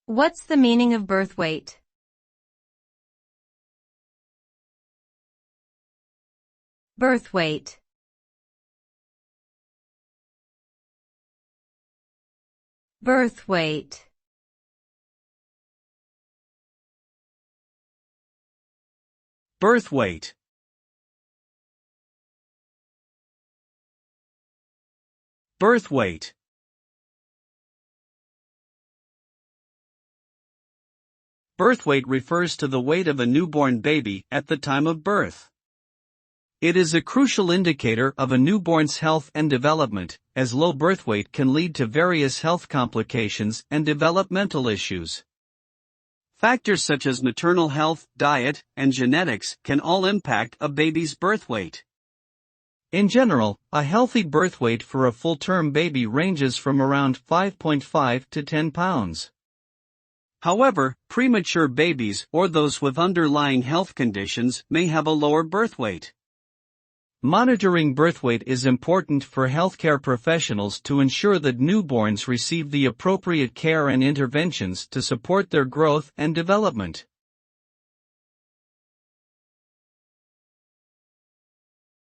What's the meaning of birth weight? Birth weight. Birth weight. Birth weight. Birth weight. Birth weight refers to the weight of a newborn baby at the time of birth. It is a crucial indicator of a newborn's health and development, as low birth weight can lead to various health complications and developmental issues. Factors such as maternal health, diet, and genetics can all impact a baby's birth weight. In general, a healthy birth weight for a full-term baby ranges from around 5.5 to 10 pounds. However, premature babies or those with underlying health conditions may have a lower birth weight. Monitoring birth weight is important for healthcare professionals to ensure that newborns receive the appropriate care and interventions to support their growth and development.